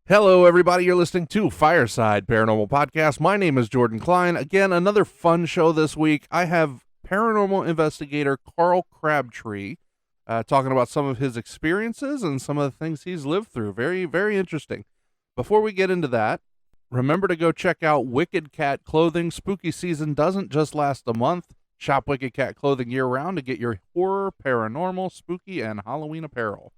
Hello, everybody. You're listening to Fireside Paranormal Podcast. My name is Jordan Cline. Again, another fun show this week. I have paranormal investigator Karl Crabtree talking about some of his experiences and some of the things he's lived through. Very, very interesting. Before we get into that, remember to go check out Wicked Cat Clothing. Spooky season doesn't just last a month. Shop Wicked Cat Clothing year-round to get your horror, paranormal, spooky, and Halloween apparel.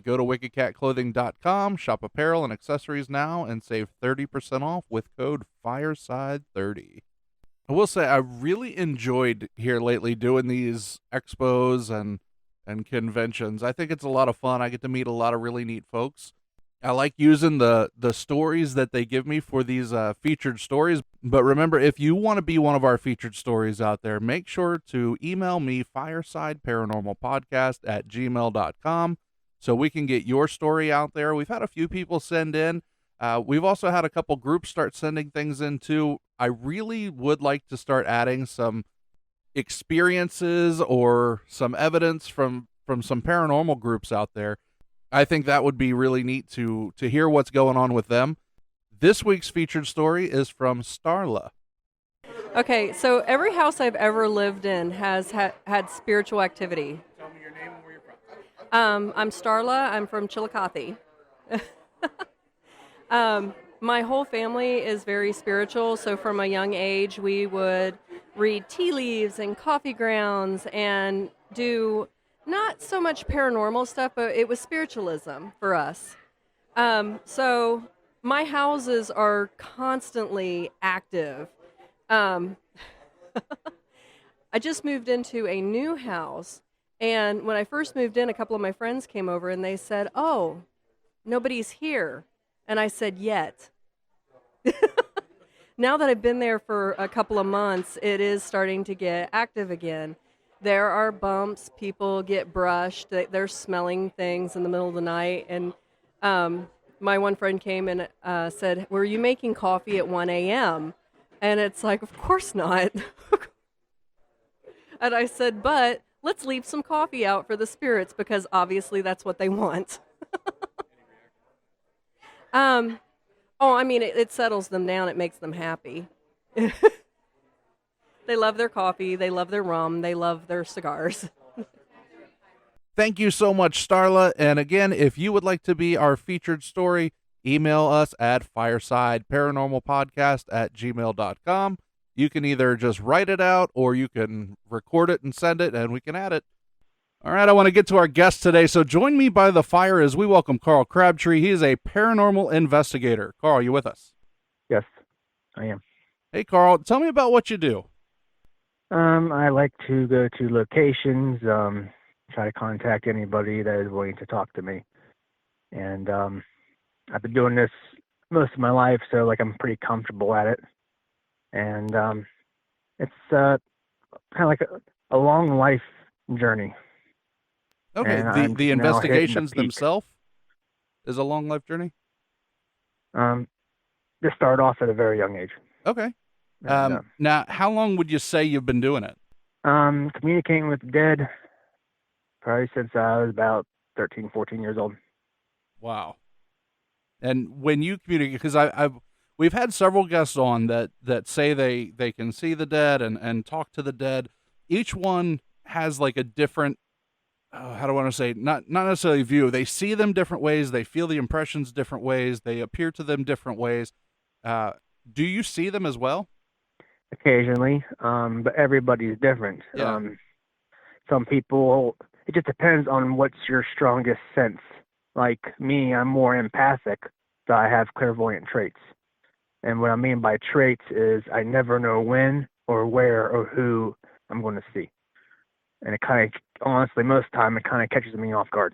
Go to wickedcatclothing.com, shop apparel and accessories now, and save 30% off with code FIRESIDE30. I will say I really enjoyed here lately doing these expos and conventions. I think it's a lot of fun. I get to meet a lot of really neat folks. I like using the stories that they give me for these featured stories. But remember, if you want to be one of our featured stories out there, make sure to email me, firesideparanormalpodcast@gmail.com. so we can get your story out there. We've had a few people send in. We've also had a couple groups start sending things in too. I really would like to start adding some experiences or some evidence from some paranormal groups out there. I think that would be really neat to hear what's going on with them. This week's featured story is from Starla. Okay, so every house I've ever lived in has had spiritual activity. Tell me your name and where you're from. I'm Starla. I'm from Chillicothe. My whole family is very spiritual, so from a young age, we would read tea leaves and coffee grounds and do not so much paranormal stuff, but it was spiritualism for us. So my houses are constantly active. I just moved into a new house. And when I first moved in, a couple of my friends came over and they said, "Oh, nobody's here." And I said, "Yet." Now that I've been there for a couple of months, it is starting to get active again. There are bumps, people get brushed, they're smelling things in the middle of the night. And my one friend came and said, "Were you making coffee at 1 a.m.? And it's like, of course not. And I said, "But let's leave some coffee out for the spirits because obviously that's what they want." It settles them down. It makes them happy. They love their coffee. They love their rum. They love their cigars. Thank you so much, Starla. And again, if you would like to be our featured story, email us at firesideparanormalpodcast@gmail.com. You can either just write it out or you can record it and send it, and we can add it. All right, I want to get to our guest today. So join me by the fire as we welcome Karl Crabtree. He is a paranormal investigator. Karl, you with us? Yes, I am. Hey, Karl, tell me about what you do. I like to go to locations, try to contact anybody that is willing to talk to me. And I've been doing this most of my life, so I'm pretty comfortable at it. And it's kind of like a long life journey. Okay, the investigations themselves is a long life journey? Just start off at a very young age. Okay. Now, how long would you say you've been doing it? Communicating with the dead probably since I was about 13, 14 years old. Wow. And when you communicate, because we've had several guests on that say they can see the dead and talk to the dead. Each one has like a different, how do I want to say, not necessarily view. They see them different ways. They feel the impressions different ways. They appear to them different ways. Do you see them as well? Occasionally, but everybody's different. Yeah. Some people, it just depends on what's your strongest sense. Like me, I'm more empathic, so I have clairvoyant traits. And what I mean by traits is I never know when or where or who I'm going to see. And it kind of, honestly, most of the time, it kind of catches me off guard.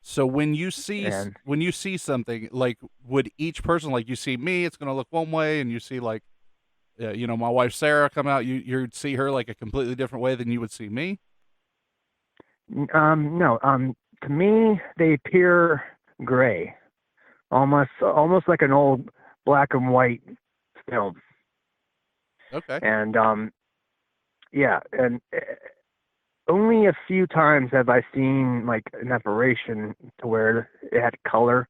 So And when you see something, like, would each person, like, you see me, it's going to look one way, and you see, like, my wife Sarah come out, you'd see her like a completely different way than you would see me. no, to me they appear gray, almost like an old black and white film. Okay. And yeah, and only a few times have I seen like an apparition to where it had color,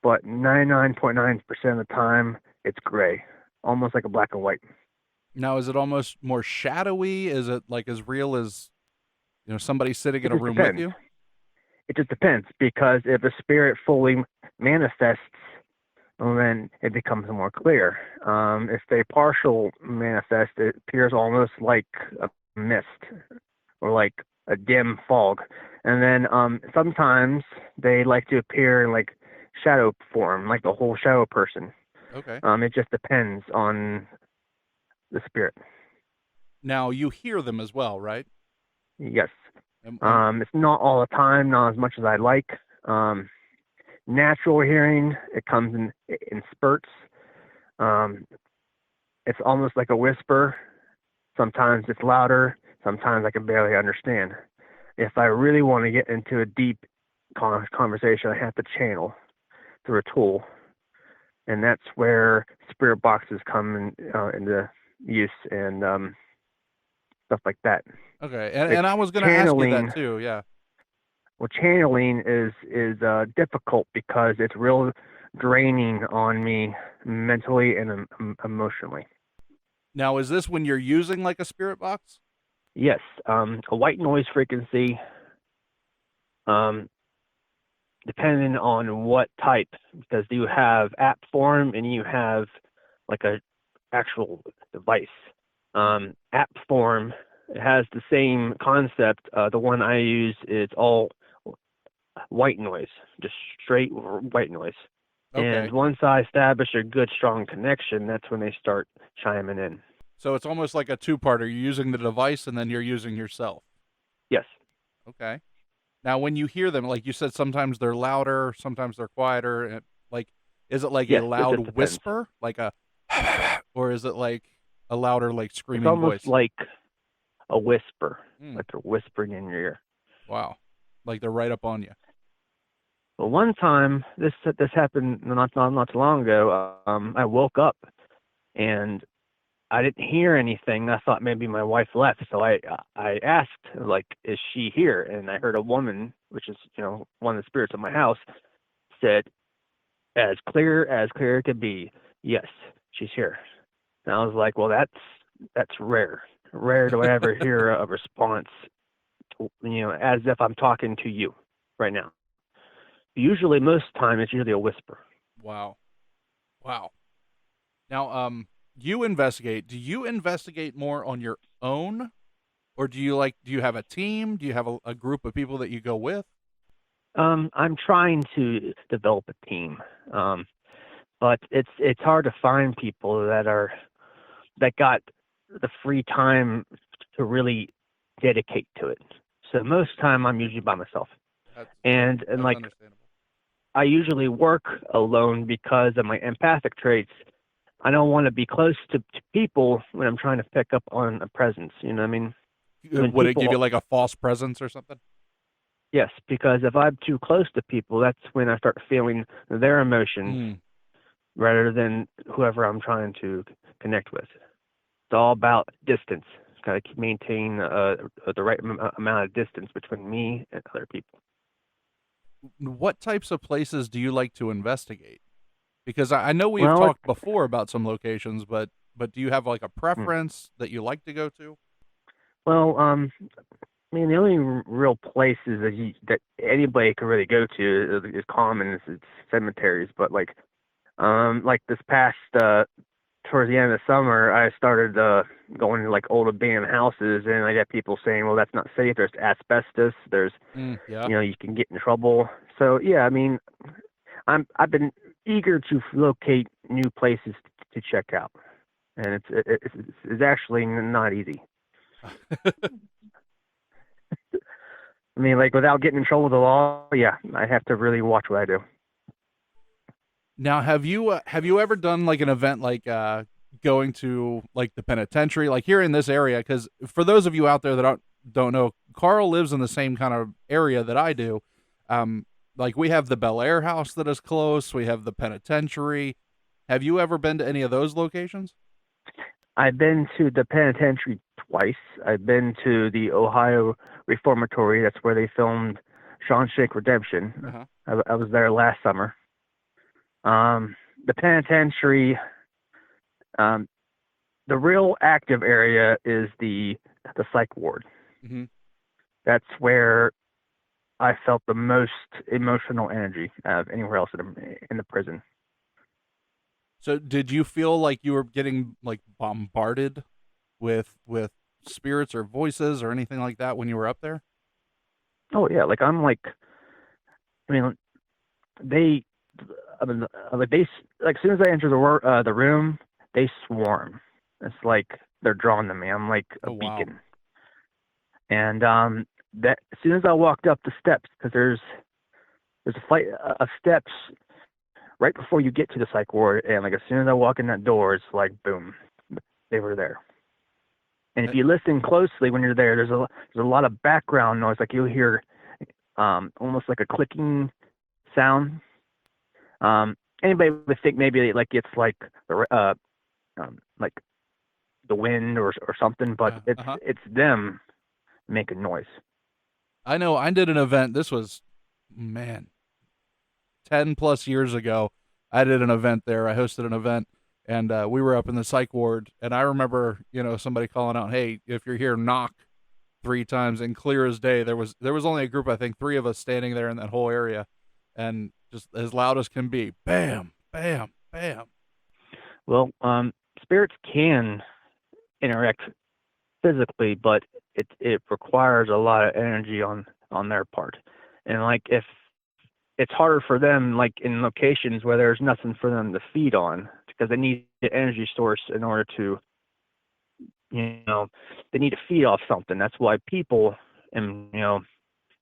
but 99.9% of the time it's gray, almost like a black and white. Now, is it almost more shadowy? Is it like as real as, somebody sitting It in a just room with depends. you? It just depends, because if a spirit fully manifests, well, then it becomes more clear. If they partial manifest, it appears almost like a mist or like a dim fog. And then sometimes they like to appear in like shadow form, like the whole shadow person. Okay. It just depends on the spirit. Now, you hear them as well, right? Yes. And It's not all the time, not as much as I'd like. Natural hearing, it comes in spurts. Um, it's almost like a whisper. Sometimes it's louder. Sometimes I can barely understand. If I really want to get into a deep conversation, I have to channel through a tool, and that's where spirit boxes come into use and stuff like that. okay. Like And I was going to ask you that too. Yeah. well, channeling is difficult because it's real draining on me mentally and emotionally. Now, is this when you're using like a spirit box? Yes, a white noise frequency, um, depending on what type, because you have app form and you have like a actual device. App form has the same concept. The one I use is all white noise, just straight white noise. Okay. And once I establish a good, strong connection, that's when they start chiming in. So it's almost like a two-parter. You're using the device and then you're using yourself. Yes. Okay. Now, when you hear them, like you said, sometimes they're louder, sometimes they're quieter. Like, is it like a Yes, it just loud depends. whisper, like a, or is it like a louder, like It's screaming almost voice? like a whisper, Mm, like they're whispering in your ear. wow. Like they're right up on you. Well, one time this happened not too long ago. I woke up and I didn't hear anything. I thought maybe my wife left, so I asked, like, is she here? And I heard a woman, which is one of the spirits of my house, said, as clear could be, yes, she's here. And I was like, well, that's rare. Rare do I ever hear a response, as if I'm talking to you right now. Usually, most time, it's usually a whisper. Wow. Wow. Now, you investigate. Do you investigate more on your own, or do you have a team? Do you have a group of people that you go with? I'm trying to develop a team, but it's hard to find people that got the free time to really dedicate to it. So most time I'm usually by myself, and That's like understandable. I usually work alone because of my empathic traits. I don't want to be close to people when I'm trying to pick up on a presence. You know what I mean? When Would it give you people, like a false presence or something? yes, because if I'm too close to people, that's when I start feeling their emotions Mm. rather than whoever I'm trying to connect with. It's all about distance. Got to maintain the right amount of distance between me and other people. What types of places do you like to investigate? Because I know we've Well, talked before about some locations, but do you have like a hmm. preference that you like to go to? Well, I mean, the only real places that anybody can really go to is common is cemeteries. But like this past towards the end of the summer, I started going to like old abandoned houses, and I got people saying, "Well, that's not safe. There's asbestos. There's Yeah. you can get in trouble." So yeah, I mean, I've been eager to locate new places to check out, and it's actually not easy. I mean, like, without getting in trouble with the law, yeah, I have to really watch what I do. Now, have you ever done like an event like going to like the penitentiary, like here in this area? Because for those of you out there that don't know, Carl lives in the same kind of area that I do. Like we have the Bel Air house that is close. We have the penitentiary. Have you ever been to any of those locations? I've been to the penitentiary twice. I've been to the Ohio Reformatory. That's where they filmed Shawshank Redemption. Uh-huh. I was there last summer. The penitentiary, the real active area is the psych ward. Mm-hmm. That's where I felt the most emotional energy of anywhere else in the prison. So did you feel like you were getting like bombarded with spirits or voices or anything like that when you were up there? Oh yeah, like I'm like, I mean, they, I mean, like they, like as soon as I enter the room, they swarm. It's like they're drawn to me. I'm like a beacon. And that as soon as I walked up the steps, because there's a flight of steps right before you get to the psych ward, and like as soon as I walk in that door, it's like boom, they were there. And if you listen closely when you're there, there's a lot of background noise. Like you'll hear almost like a clicking sound. Anybody would think maybe like it's like the wind or something, but it's them making noise. I know. I did an event. This was 10 plus years ago. I did an event there. I hosted an event, and we were up in the psych ward. And I remember, somebody calling out, "Hey, if you're here, knock 3 times." And clear as day, there was only a group, I think 3 of us standing there in that whole area, and just as loud as can be, bam, bam, bam. Well, spirits can interact physically, but it requires a lot of energy on their part. And like if it's harder for them, like in locations where there's nothing for them to feed on, because they need the energy source in order to, they need to feed off something. That's why people and,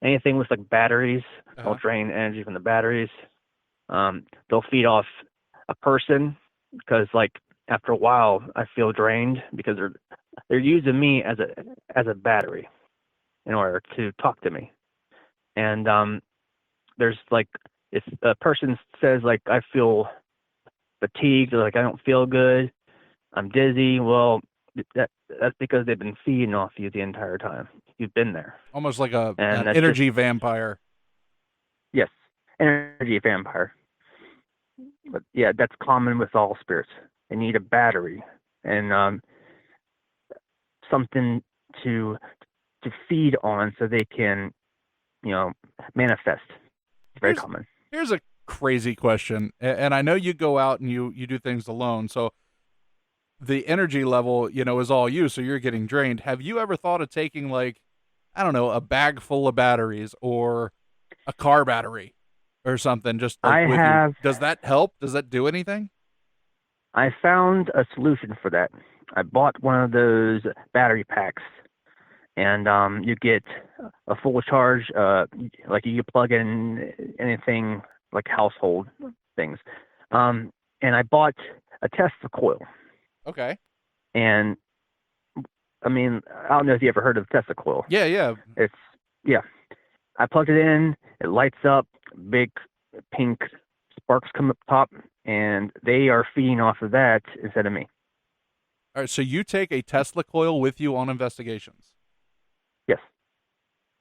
anything with like batteries will drain energy from the batteries. They'll feed off a person because like after a while I feel drained because they're using me as a battery in order to talk to me. And there's like if a person says like I feel fatigued or like I don't feel good, I'm dizzy, well that's because they've been feeding off you the entire time. You've been there. Almost like an energy vampire. Yes, energy vampire. But yeah, that's common with all spirits. They need a battery and something to feed on so they can, manifest. It's very common. Here's a crazy question, and I know you go out and you do things alone, so the energy level, is all you, so you're getting drained. Have you ever thought of taking like, I don't know, a bag full of batteries or a car battery or something just like with you? Does that help? Does that do anything? I found a solution for that. I bought one of those battery packs, and you get a full charge. Like you can plug in anything like household things. And I bought a Tesla coil. Okay. And I mean, I don't know if you ever heard of Tesla coil. Yeah. I plugged it in. It lights up. Big pink sparks come up top, and they are feeding off of that instead of me. All right. So you take a Tesla coil with you on investigations? Yes.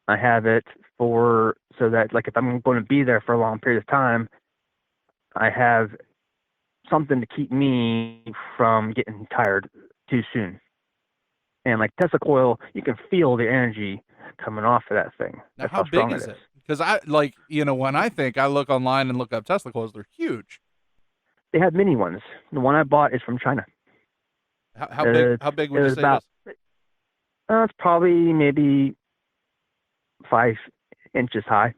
I have it so that like if I'm going to be there for a long period of time, I have something to keep me from getting tired too soon. And like Tesla coil, you can feel the energy coming off of that thing. Now, how big is it? Because I when I look online and look up Tesla coils, they're huge. They have mini ones. The one I bought is from China. How big would you say it is? It's probably maybe 5 inches high.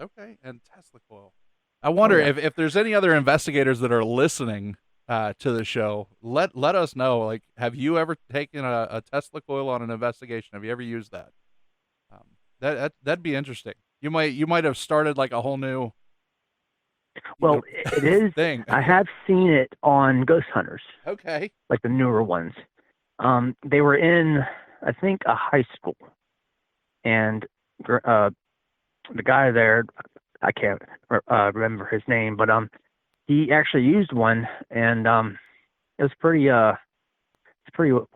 Okay, and Tesla coil. I wonder if there's any other investigators that are listening to the show. Let us know. Like, have you ever taken a Tesla coil on an investigation? Have you ever used that? That'd be interesting. You might have started like a whole new, Well, it is. thing. I have seen it on Ghost Hunters, Okay. like the newer ones. They were in, I think, a high school, and the guy there, I can't remember his name, but he actually used one, and it was pretty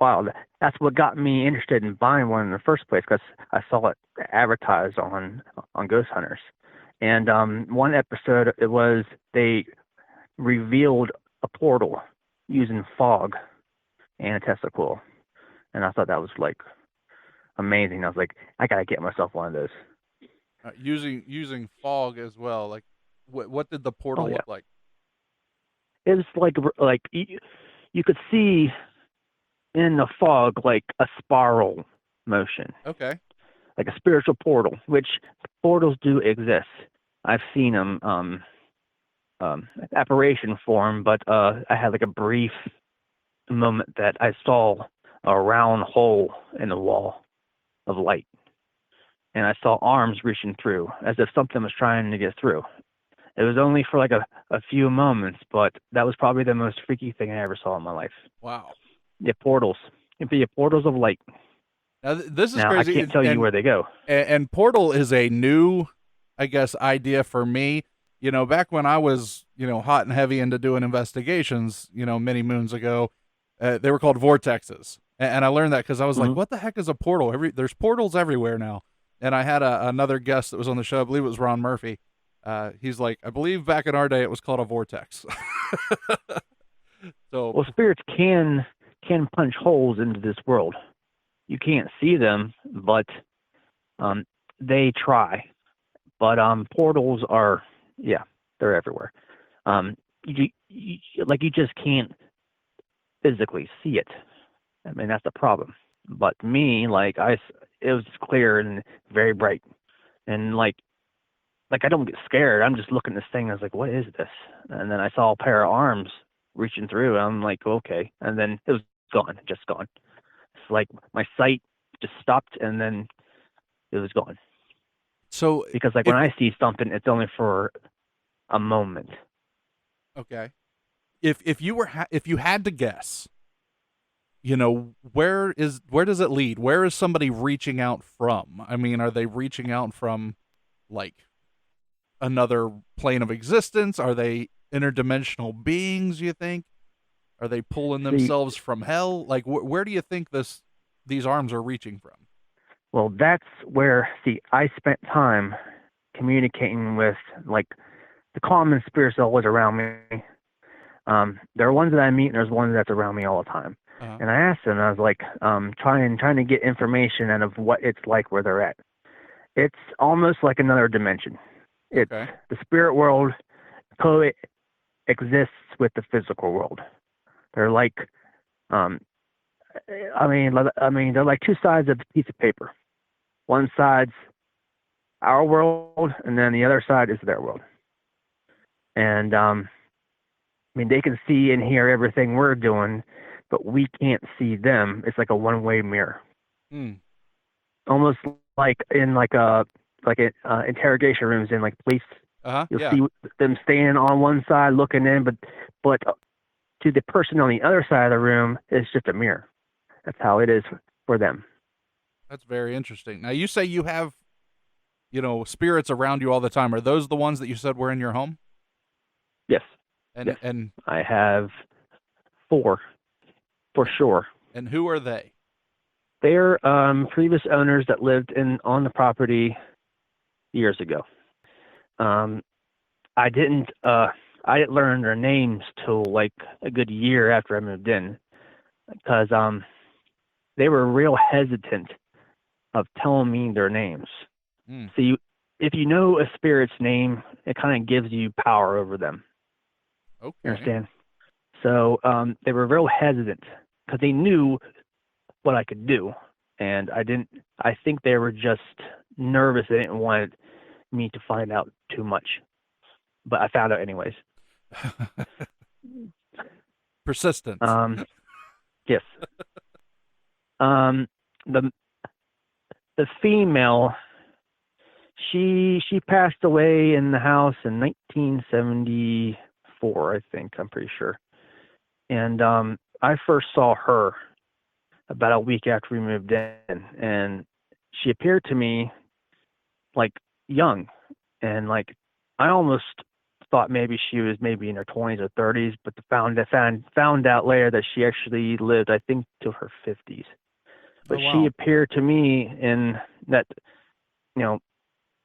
wild. That's what got me interested in buying one in the first place, because I saw it advertised on Ghost Hunters. And one episode, it was they revealed a portal using fog and a Tesla coil, and I thought that was like amazing. I was like, I gotta get myself one of those. Using fog as well. Like, what did the portal Oh yeah, look like? it was like you could see in the fog like a spiral motion, Okay. like a spiritual portal, which portals do exist. I've seen them apparition form, but I had like a brief moment that I saw a round hole in the wall of light, and I saw arms reaching through as if something was trying to get through. It was only for like a few moments, but that was probably the most freaky thing I ever saw in my life. Wow. Yeah, portals. It'd be portals of light. Now this is Now, crazy. I can't tell you where they go. And portal is a new, I guess, idea for me. Back when I was, hot and heavy into doing investigations, many moons ago, they were called vortexes. And I learned that because I was like, what the heck is a portal? There's portals everywhere now. And I had another guest that was on the show. I believe it was Ron Murphy. He's like, I believe back in our day it was called a vortex. So, well, spirits can punch holes into this world. You can't see them, but they try. But portals are, yeah, they're everywhere. You just can't physically see it. I mean, that's the problem. But me, it was clear and very bright, and like I don't get scared. I'm just looking at this thing. I was like, what is this? And then I saw a pair of arms reaching through. And I'm like, okay. And then it was gone, just gone. It's like my sight just stopped, and then it was gone. So because when I see something, it's only for a moment. Okay. If you had to guess, where does it lead? Where is somebody reaching out from? I mean, are they reaching out from like another plane of existence? Are they interdimensional beings, you think? Are they pulling themselves from hell? Like, where do you think these arms are reaching from? Well, that's where, I spent time communicating with, the common spirits always around me. There are ones that I meet, and there's ones that's around me all the time. Uh-huh. And I asked them, I was like, trying to get information out of what it's like where they're at. It's almost like another dimension. It's the spirit world coexists with the physical world. They're like, they're like two sides of a piece of paper. One side's our world, and then the other side is their world. And they can see and hear everything we're doing, but we can't see them. It's like a one-way mirror. Almost like in interrogation rooms in police. You'll see them standing on one side looking in, but to the person on the other side of the room, it's just a mirror. That's how it is for them. That's very interesting. Now, you say you have, spirits around you all the time. Are those the ones that you said were in your home? Yes. And yes. I have 4, for sure. And who are they? They're previous owners that lived on the property years ago. I didn't learn their names till a good year after I moved in, because they were real hesitant of telling me their names. So if you know a spirit's name, it kind of gives you power over them. Okay. You understand? So they were real hesitant because they knew what I could do, and I think they were just nervous. They didn't want me to find out too much, but I found out anyways. Persistence. Yes. The female She passed away in the house in 1974, I think. I'm pretty sure. And I first saw her about a week after we moved in, and she appeared to me like young, and like I almost thought maybe she was maybe in her 20s or 30s, but found out later that she actually lived, I think, to her 50s. But she appeared to me in that,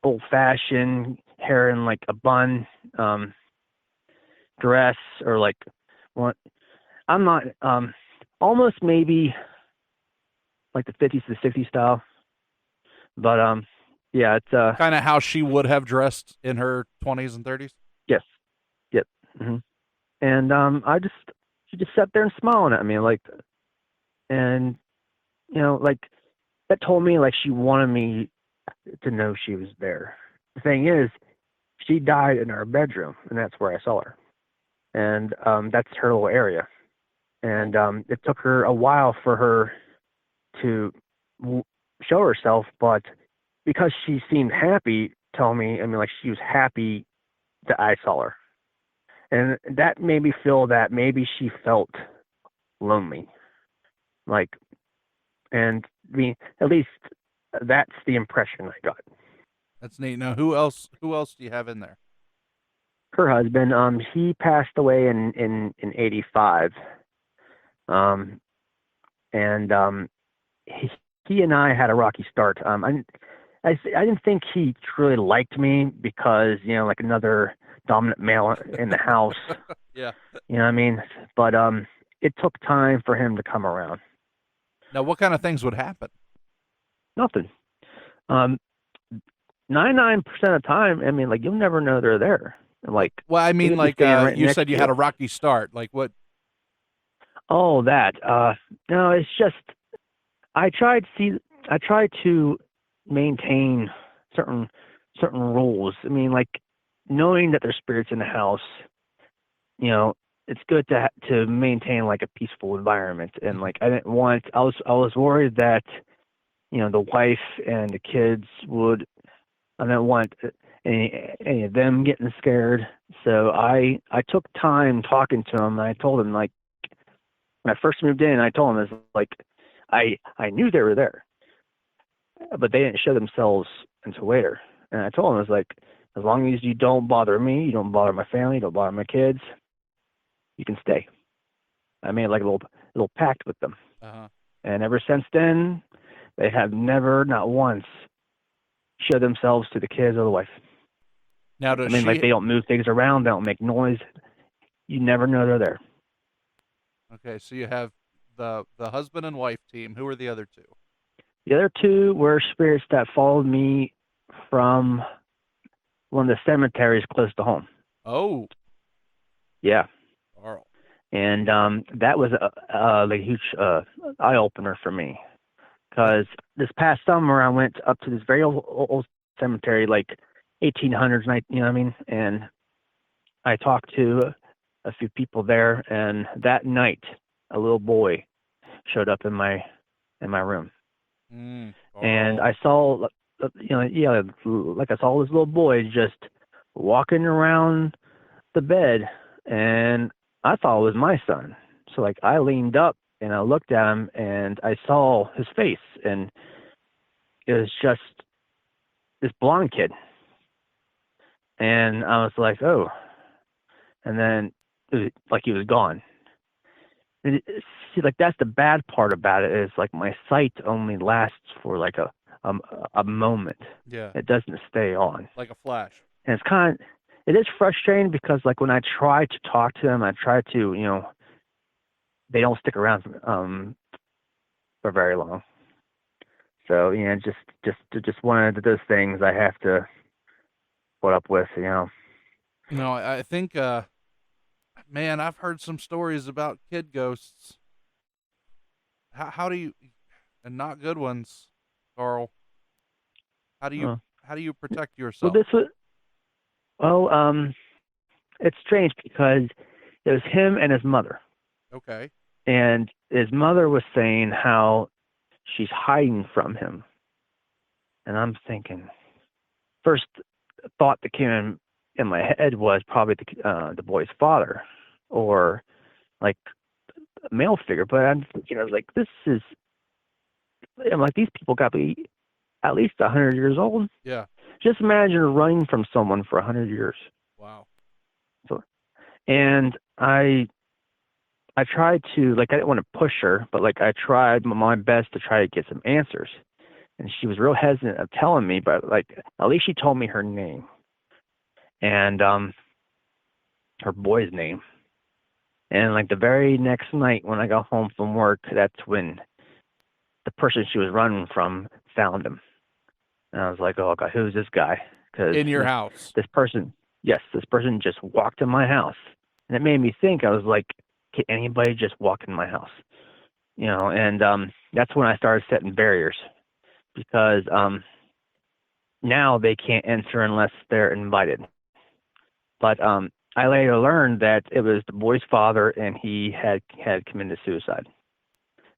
old-fashioned hair in like a bun, dress, or like what? I'm not almost maybe like the 50s to the 60s style, but yeah, it's kind of how she would have dressed in her 20s and 30s. Yes, yep. Mm-hmm. And she just sat there and smiling at me, like, and like that told me like she wanted me to know she was there. The thing is, she died in our bedroom, and that's where I saw her, and that's her little area. And it took her a while for her to show herself, but because she seemed happy, like she was happy that I saw her. And that made me feel that maybe she felt lonely. Like, and at least that's the impression I got. That's neat. Now, who else do you have in there? Her husband, he passed away in 85. He and I had a rocky start. I didn't think he truly liked me because, like another dominant male in the house. Yeah. You know what I mean? But it took time for him to come around. Now, what kind of things would happen? Nothing. 99% of the time, like you'll never know they're there. Like, well, I mean, like right you said, you had a rocky start. Like what? Oh, that. No, it's just I tried to maintain certain rules. I mean, like knowing that there's spirits in the house, it's good to maintain like a peaceful environment. And like I was worried that the wife and the kids I didn't want any of them getting scared. So I took time talking to them. And I told them, like, when I first moved in, I told them, it's like I knew they were there, but they didn't show themselves until later. And I told them, it's like, as long as you don't bother me, you don't bother my family, you don't bother my kids, you can stay. I made like a little pact with them. Uh-huh. And ever since then, they have never, not once, showed themselves to the kids or the wife. Now, like they don't move things around, they don't make noise. You never know they're there. Okay, so you have the husband and wife team. Who are the other two? The other two were spirits that followed me from one of the cemeteries close to home. Oh. Yeah. Carl. And that was a huge eye opener for me, because this past summer I went up to this very old cemetery, like 1800s, you know what I mean? And I talked to a few people there, and that night a little boy showed up in my room. And I saw, like I saw this little boy just walking around the bed, and I thought it was my son. So like I leaned up and I looked at him and I saw his face, and it was just this blonde kid. And I was like, oh. And then it was like he was gone. And see, like that's the bad part about it, is like my sight only lasts for like a moment. Yeah. It doesn't stay on. Like a flash. And it is frustrating because like when I try to talk to them, I try to, they don't stick around for very long. So, just one of those things I have to put up with, No, I think, man, I've heard some stories about kid ghosts. How do you, and not good ones, Carl. How do you protect yourself? It's strange because it was him and his mother. Okay. And his mother was saying how she's hiding from him. And I'm thinking, first thought that came in my head was probably the boy's father, or like a male figure. But I'm thinking, I was like, I'm like, these people got to be at least 100 years old. Yeah. Just imagine running from someone for 100 years. Wow. So, and I tried to, like, I didn't want to push her, but like I tried my best to try to get some answers. And she was real hesitant of telling me, but like at least she told me her name and her boy's name. And like the very next night when I got home from work, that's when the person she was running from found him. And I was like, oh God, who's this guy? Because In your house. this person just walked in my house. And it made me think, I was like, can anybody just walk in my house? You know, and that's when I started setting barriers, because now they can't enter unless they're invited. But I later learned that it was the boy's father, and he had committed suicide.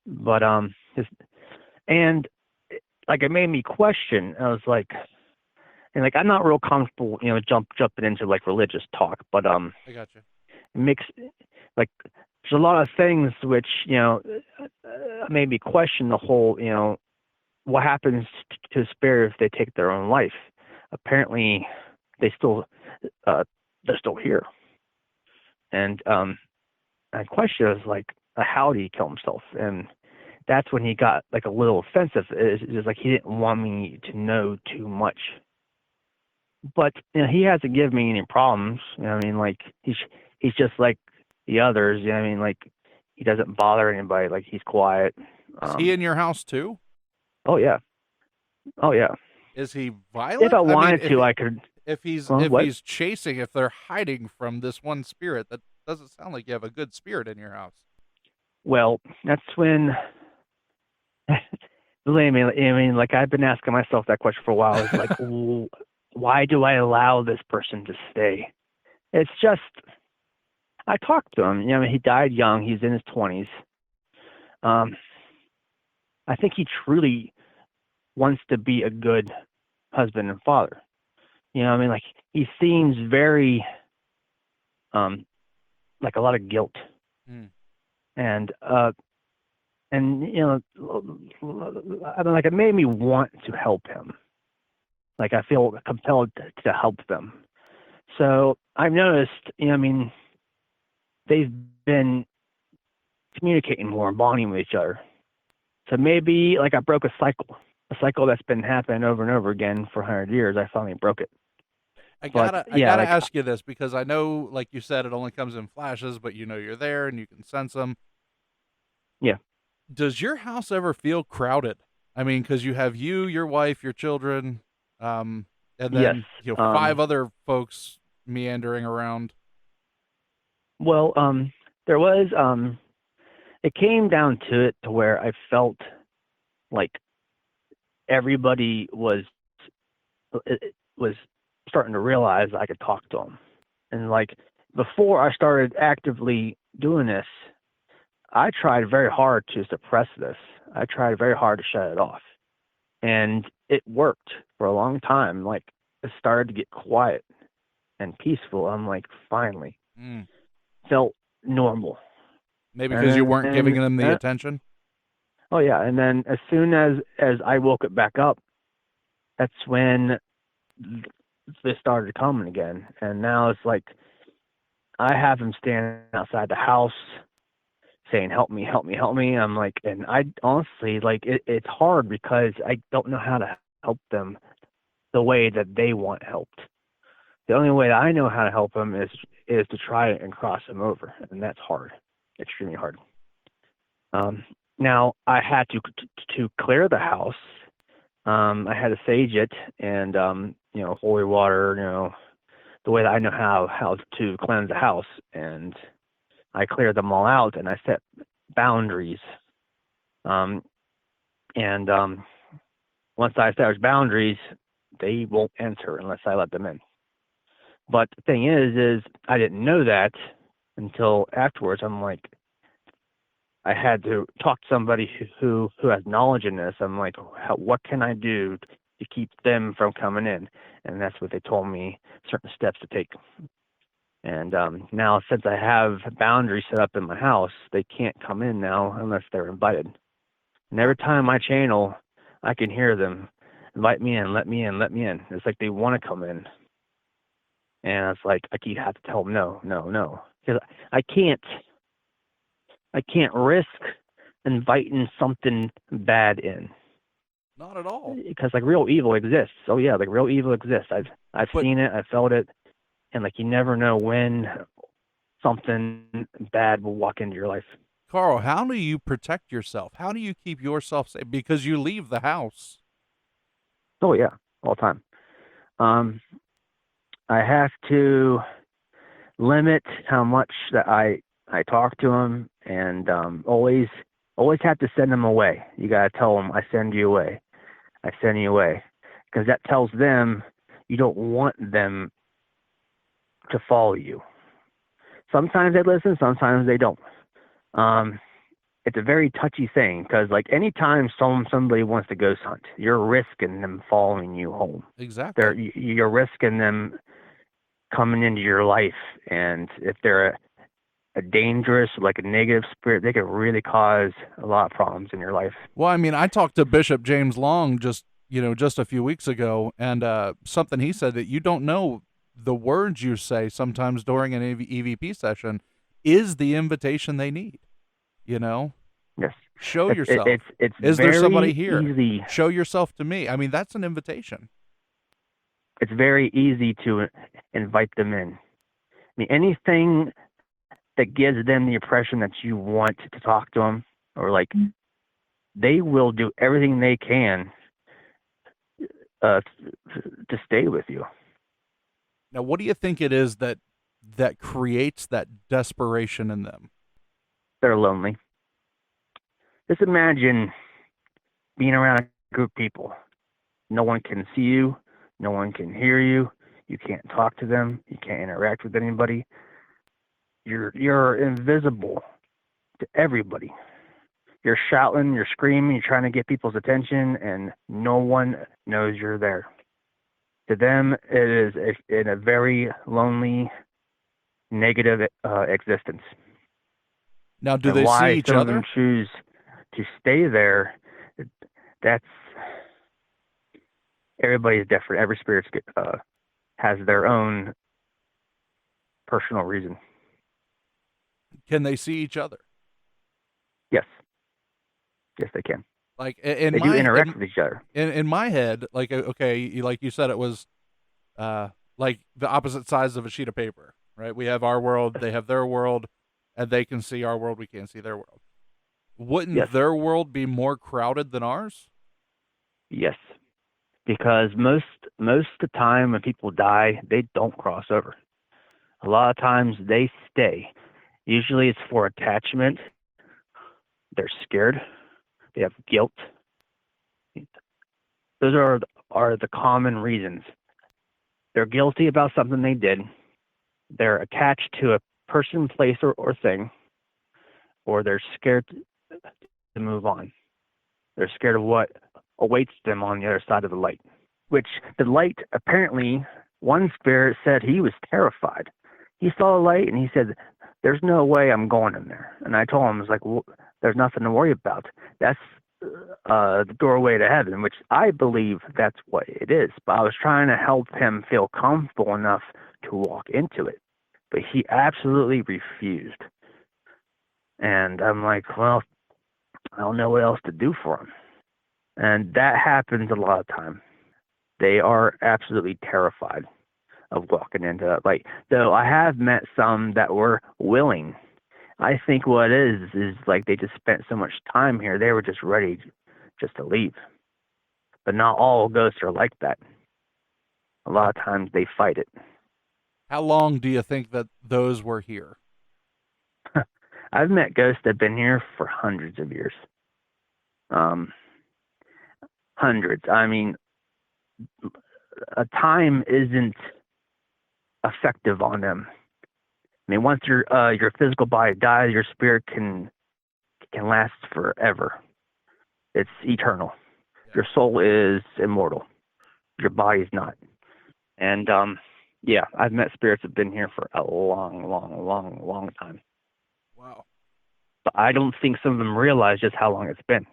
But like it made me question. I was like, and like I'm not real comfortable, you know, jumping into like religious talk. But I got you. Like there's a lot of things which, you know, made me question the whole, you know, what happens to a spirit if they take their own life. Apparently they're still here. And I question was like, how did he kill himself? And that's when he got like a little offensive. It's like he didn't want me to know too much. But you know, he hasn't given me any problems. You know what I mean? Like he's just like the others. You know what I mean? Like he doesn't bother anybody. Like he's quiet. Is he in your house too? Oh yeah. Oh yeah. Is he violent? If I wanted to, I could. If he's chasing, if they're hiding from this one spirit, that doesn't sound like you have a good spirit in your house. Well, that's when. Believe me, I mean, like I've been asking myself that question for a while. It's like, why do I allow this person to stay? It's just, I talked to him. You know, he died young. He's in his 20s. I think he truly wants to be a good husband and father. You know, I mean, like he seems very, like a lot of guilt, and you know, I mean, like it made me want to help him. Like I feel compelled to help them. So I've noticed, you know, I mean, they've been communicating more and bonding with each other. So maybe like I broke a cycle that's been happening over and over again for 100 years. I finally broke it. I gotta ask you this, because I know, like you said, it only comes in flashes, but you know you're there and you can sense them. Yeah. Does your house ever feel crowded? I mean, because you have you, your wife, your children, and then yes. You know, 5 other folks meandering around. Well, there was it came down to it to where I felt like everybody was starting to realize I could talk to them. And like before I started actively doing this, I tried very hard to suppress this. I tried very hard to shut it off. And it worked for a long time. Like it started to get quiet and peaceful. I'm like, finally. Felt normal. Maybe because you weren't giving them the attention? Oh yeah. And then as soon as I woke it back up, that's when this started coming again. And now it's like I have him standing outside the house saying, help me, help me, help me. I'm like, and I honestly, like, it's hard because I don't know how to help them the way that they want helped. The only way that I know how to help them is to try and cross them over. And that's hard, extremely hard. Now I had to clear the house. I had to sage it and, you know, holy water, you know, the way that I know how to cleanse the house. And I cleared them all out and I set boundaries. Once I establish boundaries, they won't enter unless I let them in. But the thing is I didn't know that until afterwards. I'm like, I had to talk to somebody who has knowledge in this. I'm like, what can I do to keep them from coming in. And that's what they told me, certain steps to take. And now, since I have boundaries set up in my house, they can't come in now unless they're invited. And every time I channel, I can hear them invite me in, let me in, let me in. It's like they want to come in. And it's like I keep have to tell them no, no, no. Because I can't risk inviting something bad in. Not at all. Because like real evil exists. Oh yeah, like real evil exists. I've seen it, I felt it, and like you never know when something bad will walk into your life. Karl, how do you protect yourself? How do you keep yourself safe? Because you leave the house. Oh yeah, all the time. I have to limit how much that I talk to them, and always have to send them away. You gotta tell them, I send you away. I send you away, because that tells them you don't want them to follow you. Sometimes they listen, sometimes they don't. It's a very touchy thing, because like anytime somebody wants to ghost hunt, you're risking them following you home. Exactly. You're risking them coming into your life, and if they're a dangerous, like a negative spirit, they could really cause a lot of problems in your life. Well, I mean, I talked to Bishop James Long just a few weeks ago, and something he said that you don't know the words you say sometimes during an EVP session is the invitation they need. Yes. Show yourself. It's is there somebody here? Easy. Show yourself to me. I mean, that's an invitation. It's very easy to invite them in. I mean, anything that gives them the impression that you want to talk to them, or like they will do everything they can to stay with you. Now, what do you think it is that creates that desperation in them? They're lonely. Just imagine being around a group of people. No one can see you. No one can hear you. You can't talk to them. You can't interact with anybody. You're invisible to everybody. You're shouting, you're screaming, you're trying to get people's attention, and no one knows you're there. To them, it is in a very lonely, negative existence. Now, do they see each other? Why some of them choose to stay there, that's, everybody's different. Every spirit has their own personal reason. Can they see each other? Yes. Yes, they can. Like they do interact with each other. In my head, like, okay, like you said, it was like the opposite sides of a sheet of paper, right? We have our world, they have their world, and they can see our world, we can't see their world. Wouldn't their world be more crowded than ours? Yes, because most of the time when people die, they don't cross over. A lot of times they stay. Usually it's for attachment. They're scared. They have guilt. Those are the common reasons. They're guilty about something they did. They're attached to a person, place, or thing, or they're scared to move on. They're scared of what awaits them on the other side of the light, which the light, apparently, one spirit said he was terrified. He saw the light and he said, there's no way I'm going in there. And I told him, I was like, well, there's nothing to worry about. That's the doorway to heaven, which I believe that's what it is. But I was trying to help him feel comfortable enough to walk into it. But he absolutely refused. And I'm like, well, I don't know what else to do for him. And that happens a lot of time. They are absolutely terrified of walking into that light. Though I have met some that were willing. I think what it is like they just spent so much time here, they were just ready just to leave. But not all ghosts are like that. A lot of times they fight it. How long do you think that those were here? I've met ghosts that have been here for hundreds of years. Hundreds. I mean, a time isn't effective on them. I mean, once your physical body dies, your spirit can last forever. It's eternal. Yeah. Your soul is immortal. your body's not. And yeah, I've met spirits that have been here for a long time. Wow. But I don't think some of them realize just how long it's been.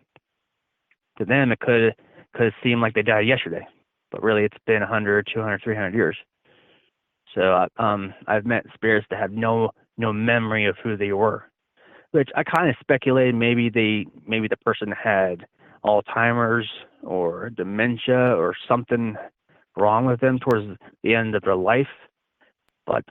To them, it could seem like they died yesterday, but really it's been 100, 200, 300 years. So I've met spirits that have no memory of who they were, which I kind of speculated maybe the person had Alzheimer's or dementia or something wrong with them towards the end of their life. But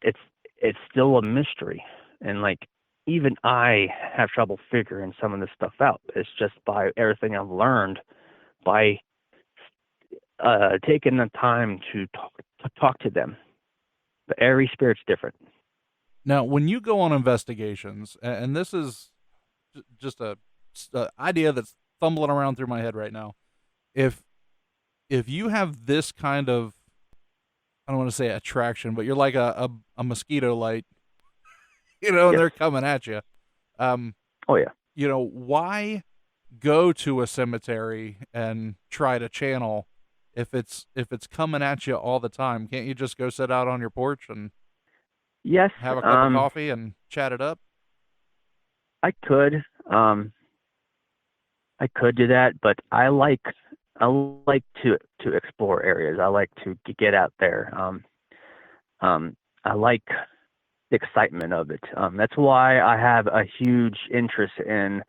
it's still a mystery, and like even I have trouble figuring some of this stuff out. It's just by everything I've learned by taking the time to talk to them. But every spirit's different. Now, when you go on investigations, and this is just a idea that's fumbling around through my head right now, if you have this kind of, I don't want to say attraction, but you're like a mosquito light, and Yes. they're coming at you. Oh yeah. Why go to a cemetery and try to channel if it's coming at you all the time? Can't you just go sit out on your porch and Yes. have a cup of coffee and chat it up? I could do that, but I like to explore areas. I like to get out there. I like the excitement of it. That's why I have a huge interest in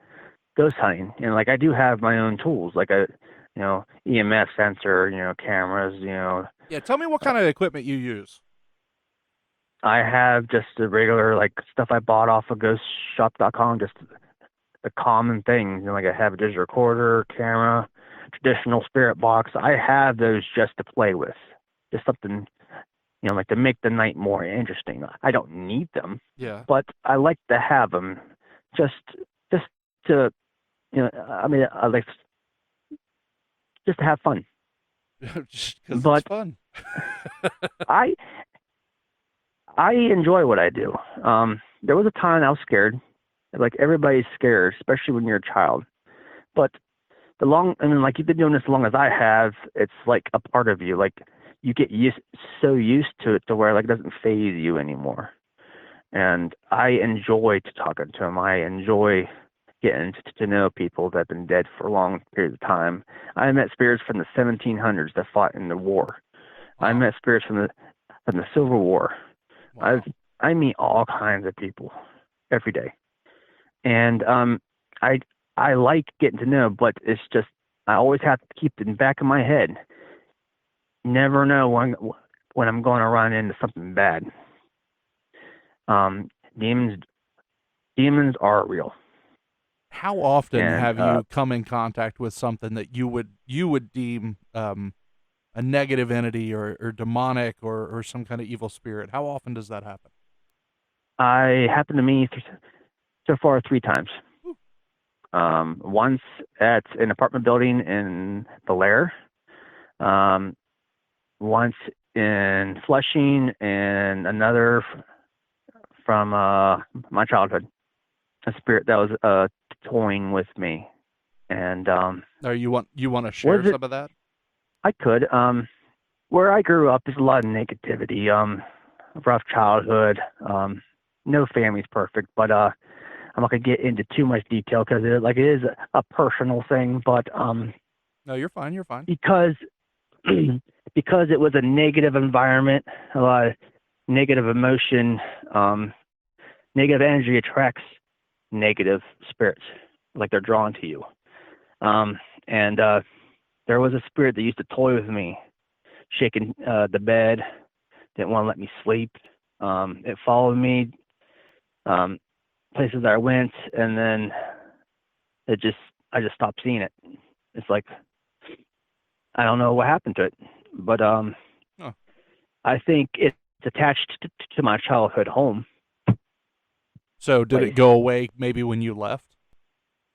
ghost hunting. And like I do have my own tools, like a EMF sensor, cameras, Yeah, tell me what kind of equipment you use. I have just the regular like stuff I bought off of ghostshop.com, just the common things. Like I have a digital recorder, camera, traditional spirit box. I have those just to play with. Just something, like to make the night more interesting. I don't need them. Yeah. But I like to have them just to, I like just to have fun. Just because it's fun. I enjoy what I do. There was a time I was scared. Like everybody's scared, especially when you're a child. But like you've been doing this as long as I have, it's like a part of you. Like you get so used to it to where like it doesn't faze you anymore. And I enjoy talking to them. I enjoy getting to know people that have been dead for long periods of time. I met spirits from the 1700s that fought in the war. Wow. I met spirits from the Civil War. Wow. I meet all kinds of people every day, and I like getting to know, but it's just I always have to keep it in the back of my head. Never know when I'm going to run into something bad. Demons are real. How often have you come in contact with something that you would deem a negative entity or demonic or some kind of evil spirit? How often does that happen? Happened to me so far 3 times. Once at an apartment building in Bel Air, once in Flushing, and another from my childhood. A spirit that was toying with me, and you want to share some of that? I could. Where I grew up, there's a lot of negativity. Rough childhood. No family's perfect, but I'm not gonna get into too much detail because it is a personal thing. But no, you're fine. You're fine. Because it was a negative environment, a lot of negative emotion. Negative energy attracts negative spirits, like they're drawn to you. And there was a spirit that used to toy with me, shaking the bed, didn't want to let me sleep. It followed me places that I went, and then I just stopped seeing it. It's like I don't know what happened to it, but I think it's attached to my childhood home. So did it go away maybe when you left?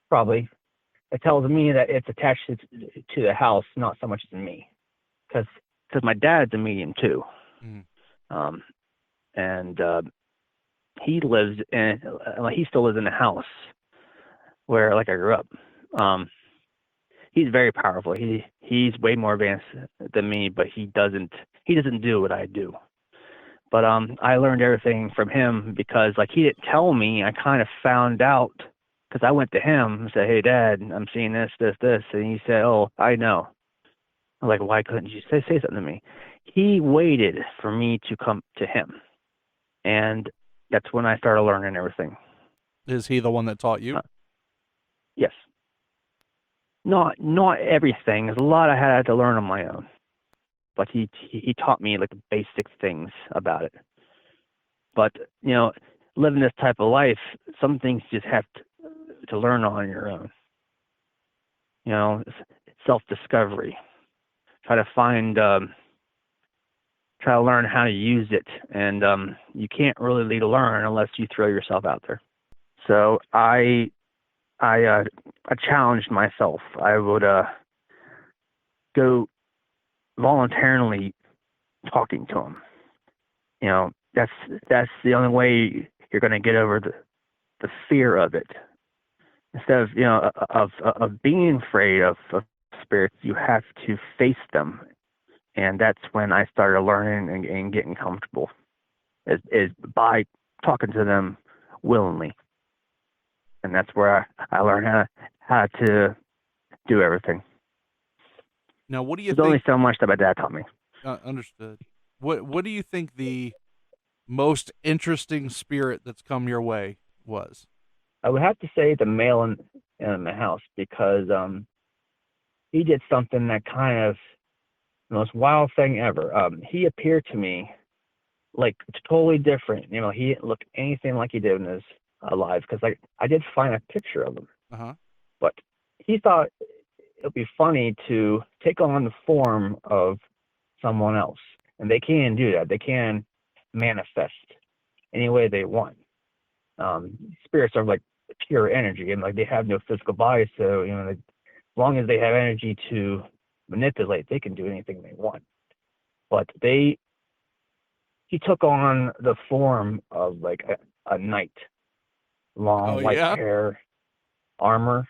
Probably. It tells me that it's attached to the house, not so much to me. Because my dad's a medium too. Mm. And he still lives in a house where, like, I grew up. he's very powerful. He's way more advanced than me, but he doesn't do what I do. But I learned everything from him because like he didn't tell me. I kind of found out because I went to him and said, "Hey, Dad, I'm seeing this, and he said, "Oh, I know." I'm like, "Why couldn't you say something to me?" He waited for me to come to him, and that's when I started learning everything. Is he the one that taught you? Yes. Not everything. There's a lot I had to learn on my own, but he taught me like the basic things about it. But living this type of life, some things you just have to learn on your own. Self-discovery. Try to learn how to use it, and you can't really learn unless you throw yourself out there. So I challenged myself. I would go voluntarily talking to him. That's the only way you're going to get over the fear of it. Instead of being afraid of spirits, you have to face them, and that's when I started learning and getting comfortable. Is by talking to them willingly, and that's where I learned how to do everything. Now, what do you There's think? only so much that my dad taught me. Understood. What do you think the most interesting spirit that's come your way was? I would have to say the male in the house because he did something that kind of the most wild thing ever. He appeared to me like totally different. He didn't look anything like he did in his life because like I did find a picture of him. Uh-huh. But he thought it would be funny to take on the form of someone else, and they can do that. They can manifest any way they want. Spirits are like pure energy, and like they have no physical body, so as long as they have energy to manipulate, they can do anything they want. But he took on the form of like a knight, long white hair, armor,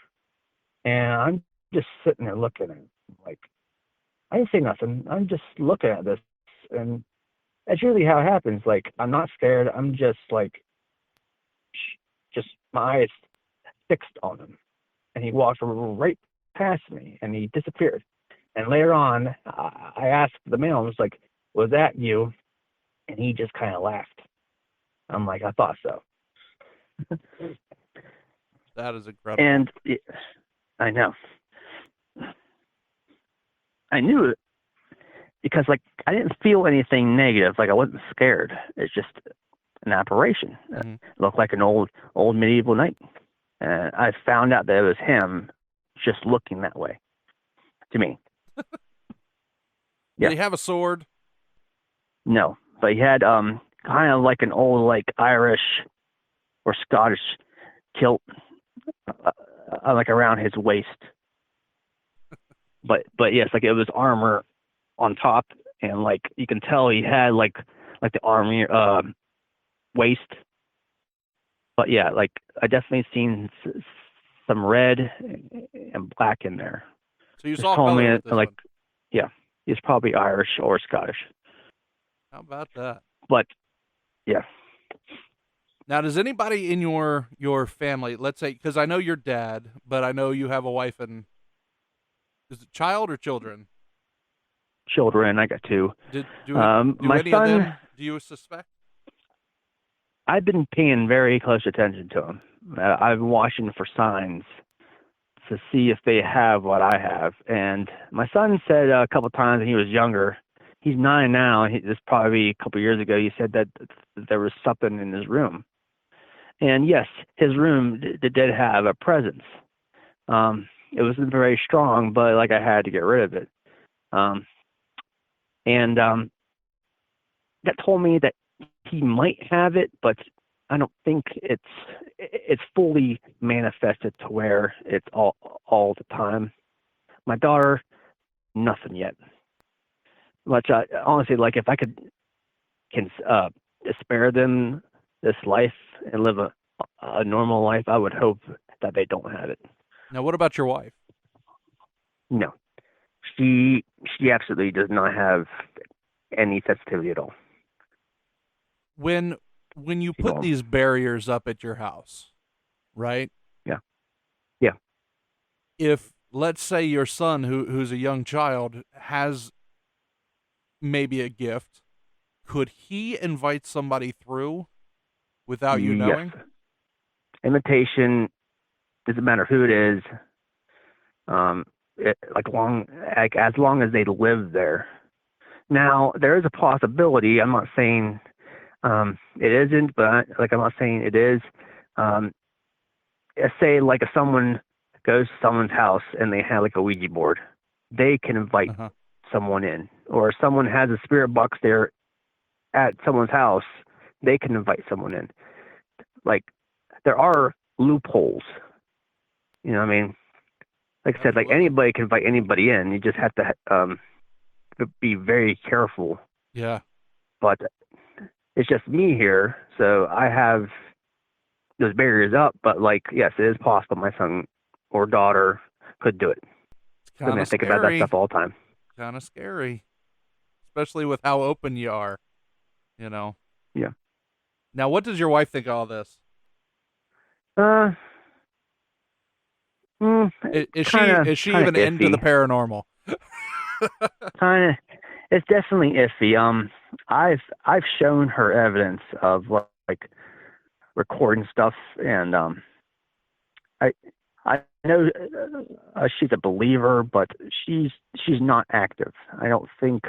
and I'm just sitting there looking at him, like I didn't say nothing. I'm just looking at this, and that's usually how it happens. Like I'm not scared. I'm just like, just my eyes fixed on him, and he walked right past me, and he disappeared. And later on, I asked the male, I was like, "Was that you?" And he just kind of laughed. I'm like, "I thought so." That is incredible. And I know. I knew it because, like, I didn't feel anything negative. Like, I wasn't scared. It's just an apparition. Mm-hmm. It looked like an old medieval knight. And I found out that it was him just looking that way to me. Did he have a sword? No, but he had kind of like an old like Irish or Scottish kilt like around his waist. But yes, like it was armor on top, and like you can tell he had like the army waist. But yeah, like I definitely seen some red and black in there. So you saw color with this like one. Yeah, he's probably Irish or Scottish. How about that? But yeah. Now, does anybody in your family, let's say, because I know your dad, but I know you have a wife and is it child or children? Children, I got two. Do my any son, of them, do you suspect? I've been paying very close attention to them. I've been watching for signs to see if they have what I have. And my son said a couple of times when he was younger, he's 9 now, this probably a couple of years ago, he said that there was something in his room. And yes, his room did have a presence. It wasn't very strong, but like I had to get rid of it. And that told me that he might have it, but I don't think it's fully manifested to where it's all the time. My daughter, nothing yet. But honestly, like if I can spare them this life and live a normal life, I would hope that they don't have it. Now, what about your wife? No, she absolutely does not have any sensitivity at all. When you She's put all, these barriers up at your house, right? yeah, yeah. If let's say your son who's a young child has maybe a gift, could he invite somebody through without you Yes. knowing? Invitation doesn't matter who it is. As long as they live there. Now there is a possibility. I'm not saying it isn't, but I'm not saying it is. Say if someone goes to someone's house and they have like a Ouija board, they can invite someone in, or if someone has a spirit box there at someone's house, they can invite someone in. Like there are loopholes. You know what I mean? Like I said, like anybody can invite anybody in. You just have to be very careful. Yeah. But it's just me here, so I have those barriers up. But yes, it is possible my son or daughter could do it. I think about that stuff all the time. Kind of scary, especially with how open you are. You know. Yeah. Now, what does your wife think of all this? Is she even into the paranormal? Kind of. It's definitely iffy. I've shown her evidence of recording stuff, and I know she's a believer, but she's not active. I don't think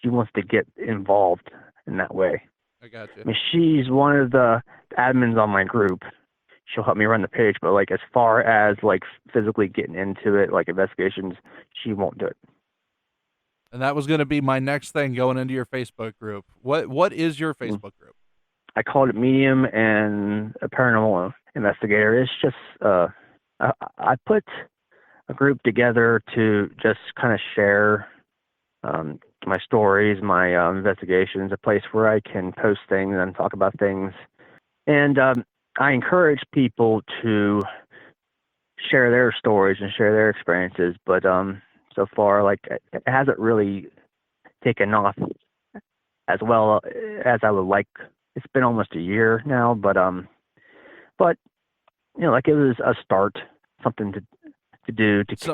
she wants to get involved in that way. I got you. I mean, she's one of the admins on my group. She'll help me run the page, but as far as physically getting into it, investigations, she won't do it. And that was going to be my next thing going into your Facebook group. What is your Facebook group? I called it Medium and a Paranormal Investigator. It's just I put a group together to just kind of share my stories, my investigations, a place where I can post things and talk about things. And I encourage people to share their stories and share their experiences, but so far, it hasn't really taken off as well as I would like. It's been almost a year now, but it was a start, something to do to catch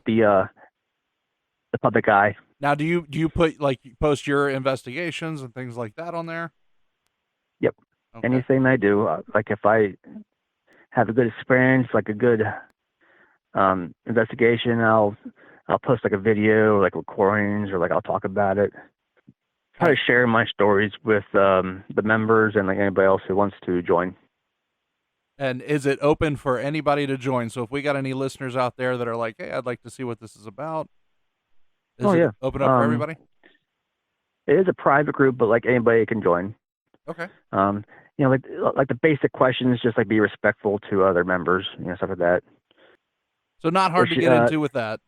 the public eye. Now, do you put post your investigations and things like that on there? Yep. Okay. Anything I do, if I have a good experience, a good investigation, I'll post a video, or recordings, or I'll talk about it. Try to share my stories with the members and anybody else who wants to join. And is it open for anybody to join? So if we got any listeners out there that are like, hey, I'd like to see what this is about, is it open up for everybody? It is a private group, but anybody can join. Okay. The basic questions, just be respectful to other members, stuff like that. So not hard to get into with that.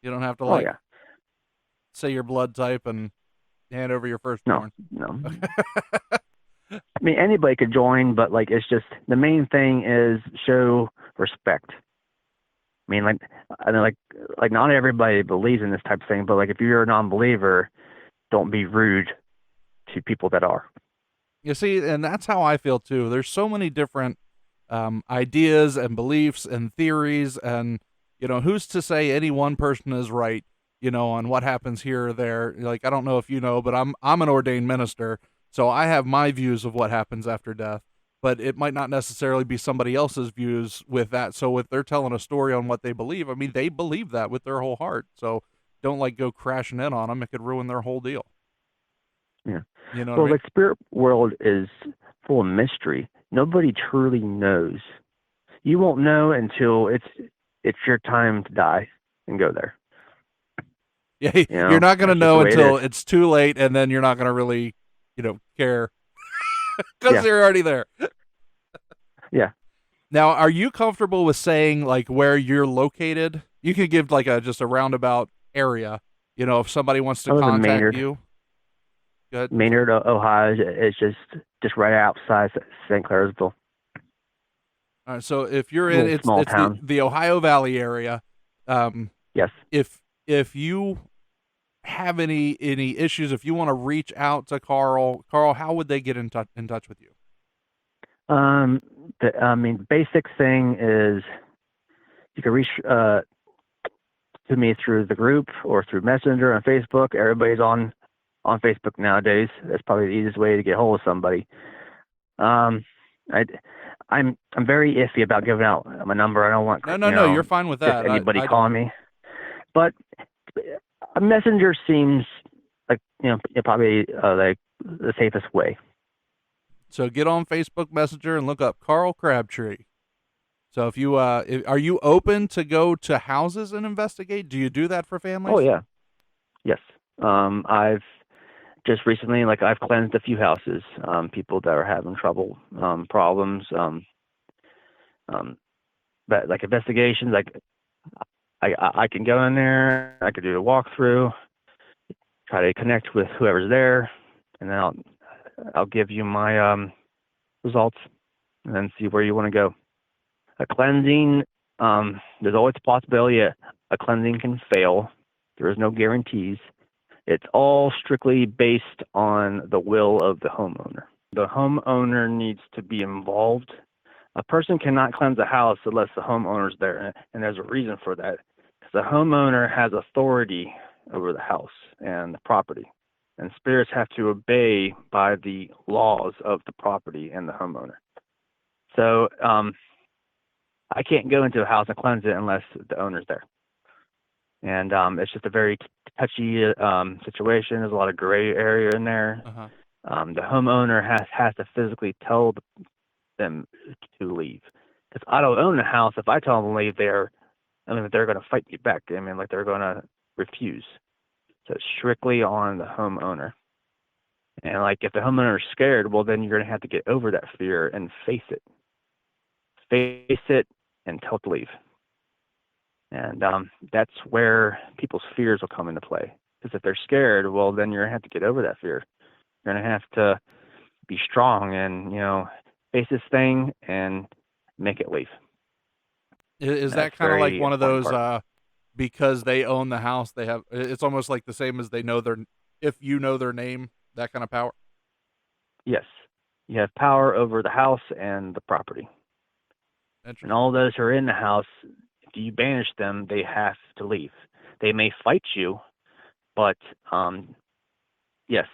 You don't have to say your blood type and hand over your firstborn. No. I mean, anybody could join, but it's just the main thing is show respect. I mean, not everybody believes in this type of thing, but if you're a non-believer, don't be rude to people that are. You see, and that's how I feel too. There's so many different ideas and beliefs and theories, and who's to say any one person is right, on what happens here or there. I don't know if you know, but I'm an ordained minister, so I have my views of what happens after death, but it might not necessarily be somebody else's views with that. So if they're telling a story on what they believe, I mean, they believe that with their whole heart. So don't go crashing in on them. It could ruin their whole deal. Yeah. Well, the spirit world is full of mystery. Nobody truly knows. You won't know until it's your time to die and go there. Yeah, you're not going to know until it's too late, and then you're not going to really, care because you're already there. Yeah. Now, are you comfortable with saying where you're located? You could give just a roundabout area. If somebody wants to contact you. Good. Maynard, Ohio is just right outside St. Clairsville. All right, so if you're in, it's town. The Ohio Valley area. Yes. If you have any issues, if you want to reach out to Karl, how would they get in touch with you? The basic thing is you can reach to me through the group or through Messenger on Facebook. Everybody's on Facebook nowadays. That's probably the easiest way to get hold of somebody. I'm very iffy about giving out my number. I don't want No, you're fine with that. just anybody calling me. But a messenger seems like probably like the safest way. So get on Facebook Messenger and look up Karl Crabtree. So if you are you open to go to houses and investigate? Do you do that for families? Oh yeah, yes. I've just recently, I've cleansed a few houses. People that are having trouble, problems. But like investigations, I can go in there. I could do a walkthrough, try to connect with whoever's there, and then I'll give you my results, and then see where you want to go. A cleansing, there's always a possibility a cleansing can fail. There is no guarantees. It's all strictly based on the will of the homeowner. The homeowner needs to be involved. A person cannot cleanse a house unless the homeowner's there, and there's a reason for that. Because the homeowner has authority over the house and the property, and spirits have to obey by the laws of the property and the homeowner. So I can't go into a house and cleanse it unless the owner's there. And it's just a very touchy situation. There's a lot of gray area in there. Uh-huh. The homeowner has to physically tell them to leave. Because I don't own the house. If I tell them to leave, they're going to fight me back. They're going to refuse. So it's strictly on the homeowner. And if the homeowner is scared, well, then you're going to have to get over that fear and face it. Face it and tell it to leave. And that's where people's fears will come into play. Because if they're scared, well, then you're going to have to get over that fear. You're going to have to be strong and, face this thing and make it leave. Is that kind of like one of those, because they own the house, it's almost like the same as if you know their name, that kind of power? Yes. You have power over the house and the property. And all those who are in the house, if you banish them, they have to leave. They may fight you, but yes,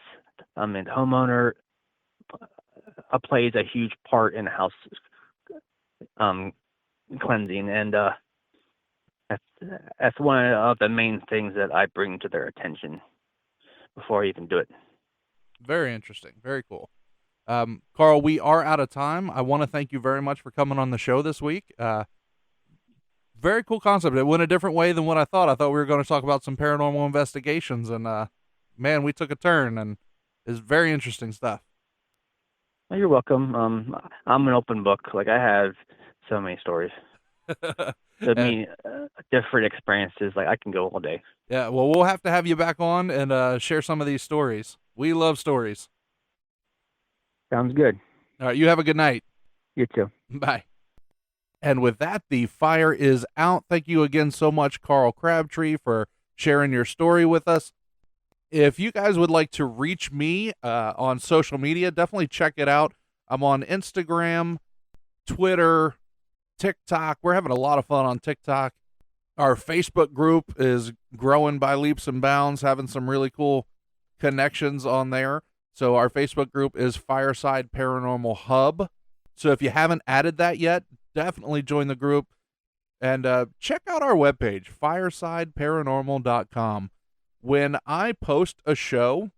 the homeowner plays a huge part in the house cleansing, and that's one of the main things that I bring to their attention before I even do it. Very interesting. Very cool. Karl, we are out of time. I want to thank you very much for coming on the show this week. Very cool concept. It went a different way than what I thought. I thought we were going to talk about some paranormal investigations, and man, we took a turn, and it's very interesting stuff. Well, you're welcome. I'm an open book. I have so many stories. Different experiences. I can go all day. Yeah, well, we'll have to have you back on and share some of these stories. We love stories. Sounds good. All right, you have a good night. You too. Bye. And with that, the fire is out. Thank you again so much, Karl Crabtree, for sharing your story with us. If you guys would like to reach me on social media, definitely check it out. I'm on Instagram, Twitter, TikTok. We're having a lot of fun on TikTok. Our Facebook group is growing by leaps and bounds, having some really cool connections on there. So our Facebook group is Fireside Paranormal Hub. So if you haven't added that yet, definitely join the group. And check out our webpage, firesideparanormal.com. When I post a show,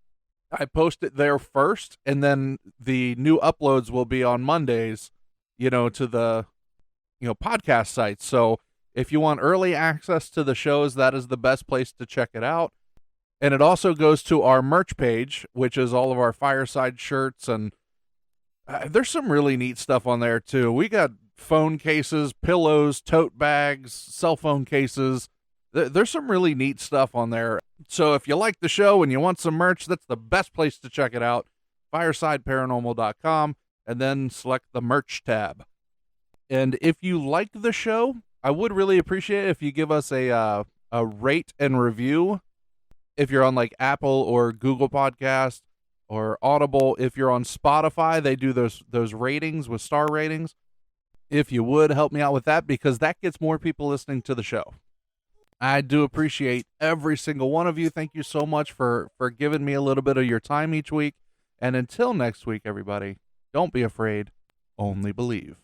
I post it there first, and then the new uploads will be on Mondays, to the, podcast sites. So if you want early access to the shows, that is the best place to check it out. And it also goes to our merch page, which is all of our Fireside shirts, and there's some really neat stuff on there, too. We got phone cases, pillows, tote bags, cell phone cases. There's some really neat stuff on there. So if you like the show and you want some merch, that's the best place to check it out, firesideparanormal.com, and then select the merch tab. And if you like the show, I would really appreciate it if you give us a rate and review. If you're on like Apple or Google Podcast or Audible, if you're on Spotify, they do those ratings with star ratings. If you would help me out with that, because that gets more people listening to the show. I do appreciate every single one of you. Thank you so much for giving me a little bit of your time each week. And until next week, everybody, don't be afraid, only believe.